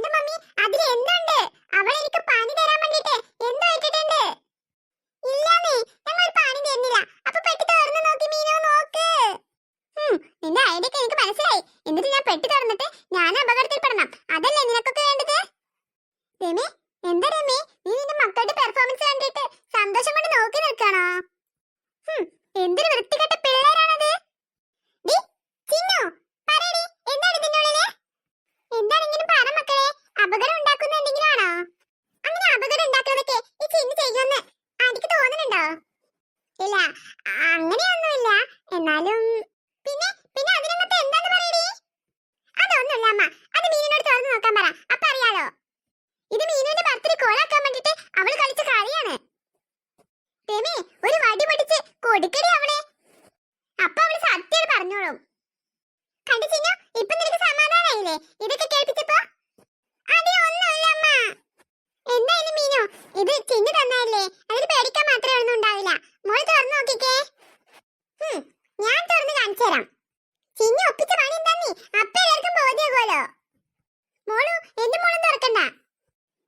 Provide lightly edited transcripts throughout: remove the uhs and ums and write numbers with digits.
എന്താ മമ്മി അതിൽ എന്തുണ്ട്? അവൾ എനിക്ക് പാനി തരാൻ വേണ്ടിട്ട് എന്തോ ഇട്ടിട്ടുണ്ട്. ഇല്ലാന്നേ, ഞങ്ങൾ പാനി തരുന്നില്ല. അപ്പൊ പെട്ടി തുറന്നു നോക്കി മീനു, നോക്ക്. നിന്റെ ഐഡിയൊക്കെ എനിക്ക് മനസ്സിലായി. എന്നിട്ട് ഞാൻ പെട്ടി തുറന്നിട്ട് ഞാൻ അപകടത്തിൽപ്പെടണം, അതല്ലേ നിനക്കൊക്കെ വേണ്ടത്? രമേ, എന്താ രമേ, നീ നിന്റെ മക്കളുടെ പെർഫോമൻസ് കണ്ടിട്ട് സന്തോഷം കൊണ്ട് നോക്കി നിൽക്കണോ? എന്തൊരു വൃത്തികെട്ട പിള്ളേരാണത്. ചിന്നു, പറയടി, എന്താണ് ഇതിനുള്ളില്? എന്താണെങ്കിലും പറ മക്കളെ, അപകടം ഉണ്ടാക്കുന്ന എന്തെങ്കിലും ആണോ? അങ്ങനെ അപകടം ഉണ്ടാക്കുന്നതൊക്കെ ഈ ചിന്നു ചെയ്യുമെന്ന് ആന്റിക്ക് തോന്നുന്നുണ്ടോ? ഇല്ല, അങ്ങനെയൊന്നുമില്ല. എന്നാലും പിന്നെ പിന്നെ അതിനകത്ത് എന്താന്ന് പറയടി? അതൊന്നുമില്ല അമ്മ, അത് മീനിനോട് തുറന്നു നോക്കാൻ പറ, അപ്പൊ അറിയാലോ. ഇത് മീനുവിന്റെ ബർത്ത്ഡേ കോളാക്കാൻ വേണ്ടിട്ട് അവള് കളിച്ച കളിയാണ്. രമേ, ഒരു വടി പിടിച്ച് കൊടുക്കടി അവളെ, അപ്പൊ അവള് സത്യം പറഞ്ഞോളും. കണ്ടു ചിന്നു, ഇപ്പൊ നിനക്ക് സമാധാനായില്ലേ ഇതൊക്കെ കേൾപ്പിച്ചപ്പോ? അതെ, ഒന്നുമില്ല അമ്മ. എന്തായാലും മീനു, ഇത് ചിന്നു തന്നല്ലേ, അതിൽ പേടിക്കാൻ മാത്രമേ ഒന്നും ഉണ്ടാവില്ല. മോള് തുറന്നു നോക്കിക്കേ. ഞാൻ തുറന്ന് കാണിച്ചു തരാം. ചിന്നു ഒപ്പിച്ച പണി എന്താന്നീ അപ്പൊ എല്ലാവർക്കും ബോധ്യമാകുമല്ലോ. മോളു, എന്റെ മോളും തുറക്കണ്ട.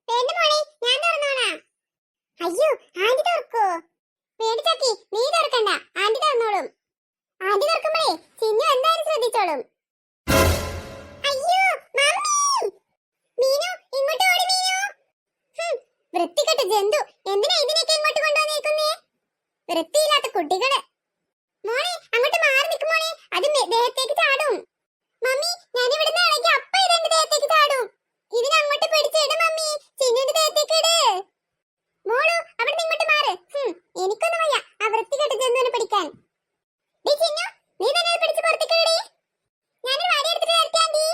വേണ്ട മോളെ, ഞാൻ തുറന്നോണാ. അയ്യോ, ആന്റി തുറക്കോ? വേണ്ട ചക്കി, നീ തുറക്കണ്ട, ആന്റി തുറന്നോളും. ആന്റി തുറക്കുമ്പോഴേ ചിന്നു എന്തായാലും ശ്രദ്ധിച്ചോളും. അയ്യോ മമ്മി, മീനു ഇങ്ങോട്ട് ഓടി മീനു. വൃത്തികെട്ട ജന്തു, എന്തിനാ ഇതിനൊക്കെ ഇങ്ങോട്ട് കൊണ്ടുവന്നേക്കുന്നേ? വൃത്തിയില്ലാത്ത കുട്ടികള്. മോളെ, അങ്ങോട്ട് മാറി നിൽക്കും മോളെ, അത് ദേഹത്തേക്ക് ചാടും. മമ്മി, ഞാൻ ഇവിടുന്ന് ഇറങ്ങി അപ്പ ഇതെന്റെ ദേഹത്തേക്ക് ചാടും. ഇതിനങ്ങോട്ട് പിടിച്ചിട് മമ്മി, ചിന്നുവിന്റെ ദേഹത്തേക്ക് ഇട്. മോളു, അവിടെ ഇങ്ങോട്ട് മാറ്. എനിക്കൊന്നും വയ്യ ആ വൃത്തികെട്ട ജന്തുവിനെ പിടിക്കാൻ. ചിന്നു, നീ തന്നെ പിടിച്ച് പുറത്തേക്കിടേ. ഞാനൊരു വടി എടുത്തിട്ട് വരട്ടെ ആന്റി.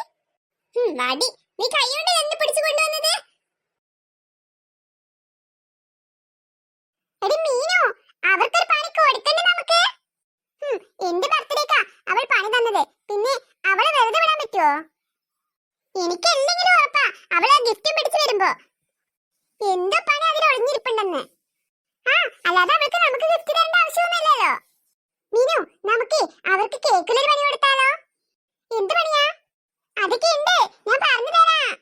വടി നീ കൈകൊണ്ട് എന്നെ പിടിച്ചു കൊണ്ടുവന്നത്? എടി മീനു, അവർക്കൊരു പണി കൊടുക്കണ്ടേ നമുക്ക്? എന്റെ ബർത്ത്ഡേക്കാ അവൾ പണി തന്നത്, പിന്നെ അവളെ വെറുതെ വിടാൻ പറ്റുമോ? എനിക്ക് എന്തെങ്കിലും ഉറപ്പാ അവളെ ഗിഫ്റ്റ് പിടിച്ചു വരുമ്പോ എന്തോ പണി അതിൽ ഒളിഞ്ഞിരിപ്പുണ്ടെന്ന്. അല്ലാതെ അവൾക്ക് നമുക്ക് ഗിഫ്റ്റ് തരേണ്ട ആവശ്യമൊന്നുമില്ലല്ലോ. മീനു, നമുക്ക് അവർക്ക് കേക്കിലൊരു പണി കൊടുത്താലോ? എന്ത് പണിയാ? അതൊക്കെ ഉണ്ട്, ഞാൻ പറഞ്ഞു തരാം.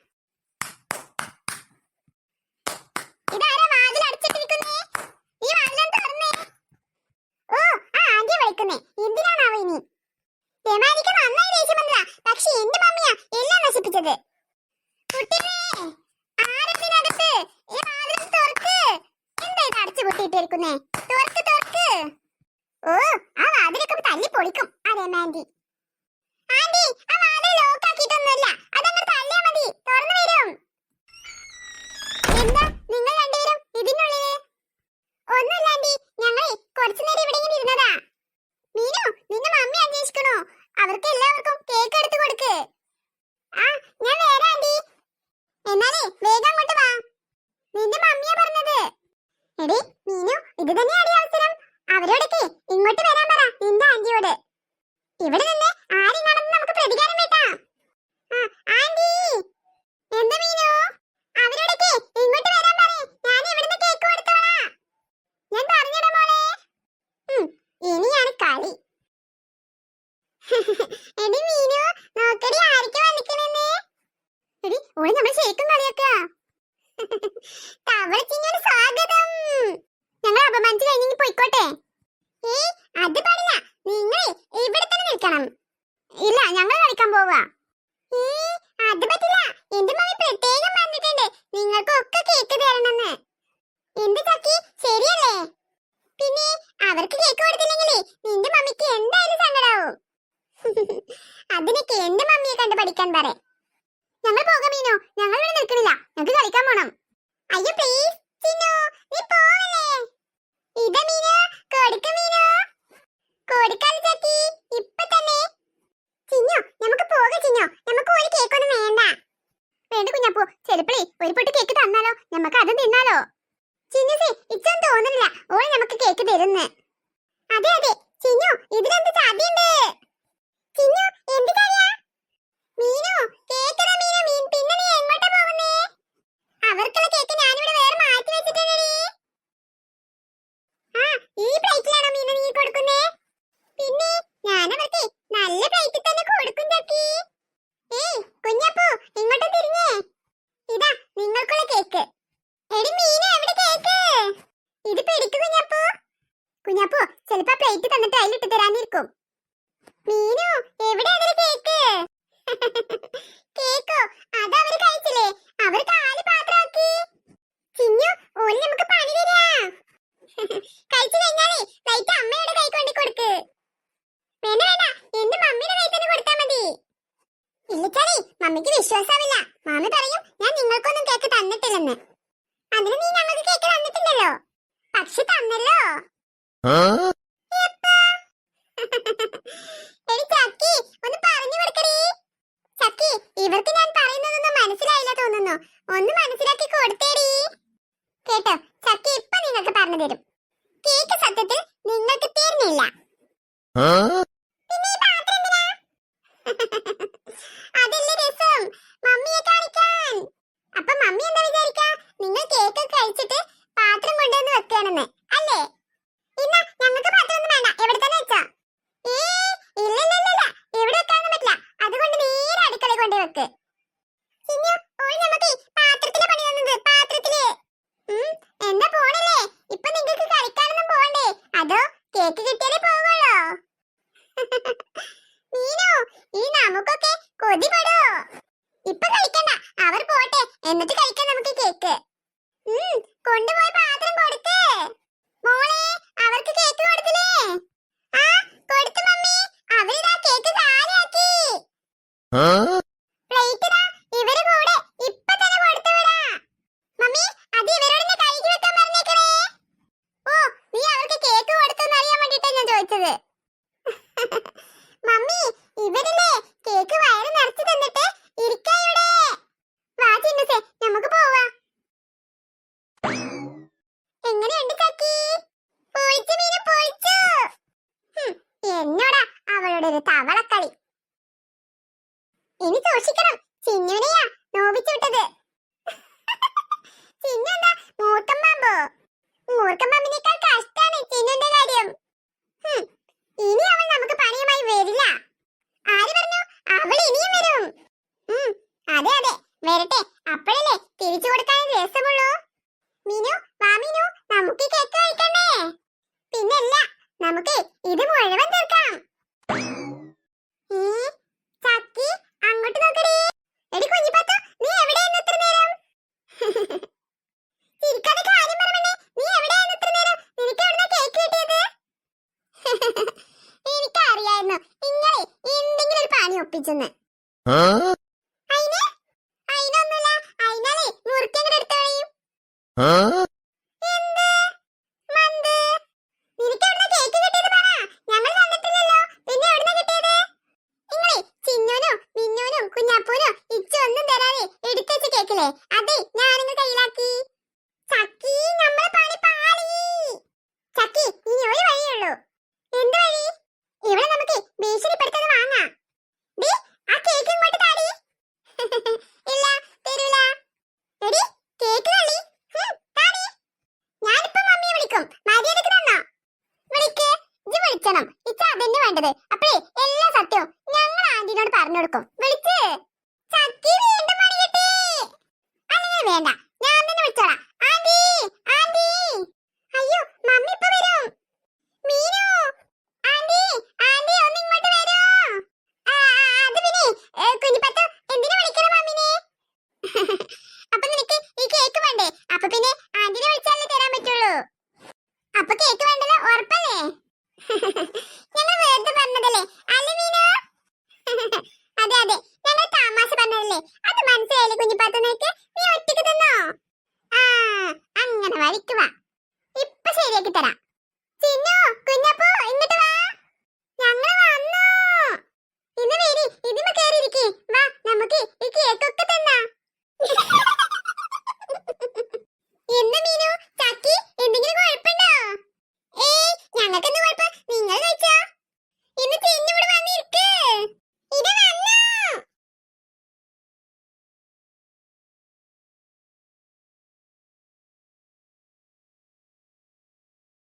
ഇതാരാ വാതിൽ അടച്ചിട്ടിരിക്കുന്നേ? ഈ വാതിലൊന്ന് തുറന്നേ. ഓ, ആന്റിയെ വിളിക്കുന്നേ, എന്തിനാണാവോ ഇനി? രമാനിക്ക് നന്നായി ദേഷ്യം വന്നതാ, പക്ഷെ എന്റെ മമ്മിയാ എല്ലാം നശിപ്പിച്ചത്. കുട്ടിയേ, ആരെത്തിനകത്ത്? ഈ വാതിൽ തുറക്ക്. എന്താ ഇത് അടച്ചു പൊട്ടിയിട്ടിരിക്കുന്നേ? തുറക്ക് തുറക്ക്. ഓ, ആ വാതിലൊക്കെ തല്ലി പൊളിക്കും ആ രമാൻറ്റി. ആന്റി, ആ വാതിൽ ലോക്ക് ആക്കിയിട്ടൊന്നുമില്ല, അതങ്ങ് തള്ളിയാ മതി, തുറന്നു വരും. എന്താ നിങ്ങൾ രണ്ടുപേരും ഇതിനുള്ളില്? ഒന്നുമില്ല ആന്റി, ഞങ്ങളെ കുറച്ചു നേരം ഇവിടെ ഇങ്ങനെ ഇരുന്നതാ. മീനു, നിന്റെ മമ്മി അന്വേഷിക്കണോ? അവർക്ക് എല്ലാവർക്കും കേക്ക് എടുത്തു കൊടുക്ക്. ഞാൻ വരാം ആന്റി. എന്നാലേ വേഗം അങ്ങോട്ട് വാ. നിന്റെ മമ്മിയാ പറഞ്ഞത്. എടി മീനു, ഇത് തന്നെയാടി അവസരം. അവരോടൊക്കെ ഇങ്ങോട്ട് വരാൻ പറ നിന്റെ ആന്റിയോട്. ഇവിടെ നിന്ന് ആരും കാണുന്നത് നമുക്ക് പ്രതികാരം വേട്ടാ. ആന്റി, എന്താ മീനു? അവരോടൊക്കെ ഇങ്ങോട്ട് വരാൻ പറ, ഞാൻ ഇവിടുന്ന് കേക്ക് കൊടുത്തോളാം. ഞാൻ പറഞ്ഞിടാ മോളെ. ഇനിയാണ് കളി. എടി മീനു, നോക്കടി ആരൊക്കെ വന്നിക്കണെന്ന്. എടി, ഓള് നമ്മൾ ശരിക്കും കളിയാക്കാ. തവളച്ചിങ്ങോട് സ്വാഗതം. ഞങ്ങൾ അപമാനിച്ചു കഴിഞ്ഞെങ്കിൽ പോയിക്കോട്ടെ. അത് പാടില്ല, നിങ്ങൾ ഇവിടെ തന്നെ നിൽക്കണം. ഇല്ല, ഞങ്ങൾ കളിക്കാൻ പോവാ. അത് പറ്റില്ല, എന്റെ മമ്മി പ്രത്യേകം പറഞ്ഞിട്ടുണ്ട് നിങ്ങൾക്കൊക്കെ കേക്ക് തരണമെന്ന്. എന്ത് ചക്കി, ശരിയല്ലേ? പിന്നെ അവർക്ക് കേക്ക് കൊടുത്തില്ലെങ്കിലേ നിന്റെ മമ്മിക്ക് എന്തായാലും സങ്കടാവും. അതിനൊക്കെ എന്റെ മമ്മിയെ കണ്ട് പഠിക്കാൻ പറ. ഞങ്ങൾ പോകാം മീനു, ഞങ്ങൾ ഇവിടെ നിൽക്കണില്ല, ഞങ്ങൾക്ക് കളിക്കാൻ പോണം. അയ്യോ പ്ലീസ് ചിന്നു, നീ പോവല്ലേ? ഇതാ മീനു, കൊടുക്ക മീനു. കൊടുക്കാതെ ചക്കി, ഇപ്പൊ തന്നെ. ചിന്നു, നമുക്ക് പോകാം ചിന്നു, നമുക്ക് ഒരു കേക്കൊന്നും വേണ്ട. വേണ്ട കുഞ്ഞപ്പൂ, ചെലപ്പളേ ഒരു പൊട്ട് കേക്ക് തന്നാലോ, നമുക്ക് അത് തിന്നാലോ. ചിന്നുസേ, ഇച്ചൊന്നും തോന്നുന്നില്ല ഓള് നമുക്ക് കേക്ക് തരുന്ന്. അതെ അതെ ചിന്നു, ഇതിലെന്ത് ചതിയുണ്ട്? ചിന്നു, എന്ത് കാര്യാ? മീനു, കേക്ക് മീനു, പിന്നെ നീ എങ്ങോട്ടാ പോകുന്നേ? അവർക്കുള്ള കേക്ക് ഞാനിവിടെ വേറെ മാറ്റി വെച്ചിട്ടുണ്ടെടി. ഈ പ്ലേറ്റിലാണോ മീനു നീ കൊടുക്കുന്നേ? പിന്നെ ഞാനവർക്ക് നല്ല പ്ലേറ്റിൽ തന്നെ കൊടുക്കും ചക്കി. കുഞ്ഞപ്പൂ, ഇങ്ങോട്ട് തിരിഞ്ഞേ. ഇത് പിടിക്കു കുഞ്ഞാപ്പു. കുഞ്ഞാപ്പു ചിലപ്പോ പ്ലേറ്റ് തന്നിട്ട് അതിലിട്ട് തരാനിരിക്കും. മീനു എവിടെ കേക്ക്? കേക്കോ? അതവര് കഴിച്ചില്ലേ? അവർ കാല് പാത്രമാക്കി. ചിന്നു ഓല് നമുക്ക് പണി തരാ. കഴിച്ചു കഴിഞ്ഞാലേ പ്ലേറ്റ് അമ്മയുടെ കൈ കൊണ്ട് കൊടുക്ക്. വേണ്ട വേണ്ട, എന്റെ മമ്മിയുടെ കൈ തന്നെ കൊടുത്താ മതി. ഇല്ലച്ചാലേ മമ്മിക്ക് വിശ്വാസാവില്ല. മാമി പറയും ഞാൻ നിങ്ങൾക്കൊന്നും കേക്ക് തന്നിട്ടില്ലെന്ന്. അതിന് നീ ഞങ്ങൾക്ക് കേക്ക് തന്നിട്ടില്ലല്ലോ. പക്ഷെ തന്നല്ലോ. എടി ചക്കി ഒന്ന് പറഞ്ഞു കൊടുക്കടി. ചക്കി ഇവർക്ക് ഞാൻ പറയുന്നതൊന്നും മനസ്സിലായില്ല തോന്നുന്നു. ഒന്ന് മനസ്സിലാക്കി കൊടുത്തേടി. കേട്ടോ, ചക്കി ഇപ്പൊ നിങ്ങൾക്ക് പറഞ്ഞു തരും. കേക്ക് സത്യത്തിൽ നിങ്ങൾക്ക് തീർന്നില്ല. പിന്നെ ഈ പാത്രം എന്തിനാ? അതല്ലേ രസം, മമ്മിയെ കാണിക്കാൻ. അപ്പൊ മമ്മി എന്താ വിചാരിക്കാ? നിങ്ങൾ കേക്ക് കഴിച്ചിട്ട് പാത്രം കൊണ്ടുവന്ന് വെക്കണെന്ന് അല്ലേ? ഇന്ന ഞങ്ങൾക്ക് പാത്രം ഒന്നും വേണ്ട, എവിടെ തന്നെ വെച്ചോ. ഇല്ല എവിടെ വെക്കാനൊന്നും പറ്റില്ല. അതുകൊണ്ട് നേരെ അടുക്കള കൊണ്ട് വെക്ക്. പാത്രത്തിലെ പണി തന്നത് പാത്രത്തില്. എന്താ പോണല്ലേ? ഇപ്പൊ നിങ്ങൾക്ക് കളിക്കാനൊന്നും പോകണ്ടേ? അതോ കേക്ക് കിട്ടിയാലേ പോകുള്ളോ? മീനു ഈ നമുക്കൊക്കെ കൊതി പെടോ? ഇപ്പൊ കളിക്കണ്ട, അവർ പോട്ടെ, എന്നിട്ട് കഴിക്കാം നമുക്ക് കേക്ക്. കൊണ്ടുപോയി പാത്രം കൊടുക്ക്. മോളെ അവർക്ക് കേക്ക് കൊടുത്തില്ലേ? ആ കൊടുത്തു മമ്മി. അവരിതാ കേക്ക് കാലിയാക്കി. പ്ലേറ്റ് ഇതാ ഇവര് കൂടെ ഇപ്പൊ തന്നെ കൊടുത്തു വിടാ. മമ്മി അത് ഇവരോട് കഴുകി വെക്കാൻ പറഞ്ഞേക്കണേ. ഓ നീ അവർക്ക് കേക്ക് കൊടുത്തെന്ന് അറിയാൻ വേണ്ടിട്ടാ ഞാൻ ചോദിച്ചത്. മമ്മി ഇവരില്ലേ കേക്ക് വയറ് നിറച്ചു തന്നിട്ട് ഇരിക്കായുടെ. വാ ചിന്നസേ നമുക്ക് പോവാ. എങ്ങനെയുണ്ട് ചക്കി? പൊളിച്ചു മീനു പൊളിച്ചു. എന്നോടാ അവളുടെ ഒരു തവളക്കളി. ഇനി സൂക്ഷിക്കണം, ചിന്നുനെയാ നോവിച്ചു വിട്ടത്. ചിന്നു എന്താ മൂർഖം പാമ്പോ? മൂർഖം പാമ്പിനേക്കാൾ കഷ്ടാണ് ചിന്നുന്റെ കാര്യം. ഇനി അവൾ നമുക്ക് പണിയുമായി വരില്ല. ആര് പറഞ്ഞു? അവൾ ഇനിയും വരും. അതെ അതെ വരട്ടെ, അപ്പോഴല്ലേ തിരിച്ചു കൊടുക്കാൻ രസമുള്ളൂ. മീനു വാ മീനു, നമുക്ക് കേക്ക് കഴിക്കണ്ടേ? പിന്നല്ല, നമുക്ക് ഇത് മുഴുവൻ തീർക്കാം. ചക്കി അങ്ങോട്ട് നോക്കടി. എടി കുഞ്ഞിപ്പത്തു നീ എവിടെയായിരുന്നു ഇത്ര നേരം? ചിരിക്കാതെ കാര്യം പറഞ്ഞേ, നീ എവിടെയായിരുന്നു ഇത്ര നേരം? നിനക്ക് എവിടുന്നാ കേക്ക് കിട്ടിയത്? എനിക്കറിയായിരുന്നു നിങ്ങളെ എന്തെങ്കിലും ഒരു പണി ഒപ്പിച്ചെന്ന്. അതിനൊന്നുമില്ല, അതിനാലേ മുറിക്കങ്ങടെ എടുത്തു കളയും. എന്ത് മന്ത്? നിനക്ക് എവിടുന്ന കേക്ക് കിട്ടിയത് പറ. ഞങ്ങൾ തന്നിട്ടില്ലല്ലോ, പിന്നെ എവിടുന്ന കിട്ടിയത്? നിങ്ങളെ ചിന്നോനും മിന്നോനും കുഞ്ഞാപ്പൂനും ഇച്ചു ഒന്നും തരാതെ എടുത്തു വെച്ച കേക്കില്ലേ, അതെ ഞാനിങ്ങ് കയ്യിലാക്കി. ചക്കി നമ്മളെ പണി പാളി. ചക്കി ഇനി ഒരു വഴിയുള്ളൂ. എന്ത് വഴി? ഇവിടെ നമുക്ക് ഭീഷണിപ്പെടുത്തത് വാങ്ങാം. ആ കേക്ക് ഇങ്ങോട്ട് താടി. ഇല്ല തരൂല. എടി കേക്ക് കളി താടി. ഞാനിപ്പോ മമ്മിയെ വിളിക്കും, മര്യാദക്ക് തന്നോ. വിളിക്ക്, ഇത് വിളിച്ചണം. ഇച്ച അതന്നെ വേണ്ടത്. അപ്പഴേ എല്ലാ സത്യവും ഞങ്ങൾ ആന്റിനോട് പറഞ്ഞു കൊടുക്കും. വിളിച്ച്. ചക്കി വീണ്ടും പണി കിട്ടി. അല്ലെങ്കിൽ വേണ്ട, ഞാൻ തന്നെ വിളിച്ചോളാം. Aunty aunty. അയ്യോ മമ്മി ഇപ്പൊ വരും. മീനു ആന്റി ആന്റി ഒന്ന് ഇങ്ങോട്ട് വരൂ. അത് പിന്നെ കുഞ്ഞിപ്പത്തു എന്തിനാ വിളിക്കണം മമ്മിനെ? അപ്പൊ നിനക്ക് ഈ കേക്ക് വേണ്ടേ? അപ്പൊ പിന്നെ ആന്റിനെ വിളിച്ചാലേ തരാൻ പറ്റുള്ളൂ. അപ്പൊ കേക്ക് വേണ്ടല്ലോ, ഉറപ്പല്ലേ? ഞങ്ങൾ വെറുതെ പറഞ്ഞതല്ലേ അല്ലേ മീനു? അതെ അതെ ഞങ്ങൾ തമാശ പറഞ്ഞതല്ലേ, അത് മനസ്സിലായില്ലേ കുഞ്ഞിപ്പത്തു? നിനക്ക്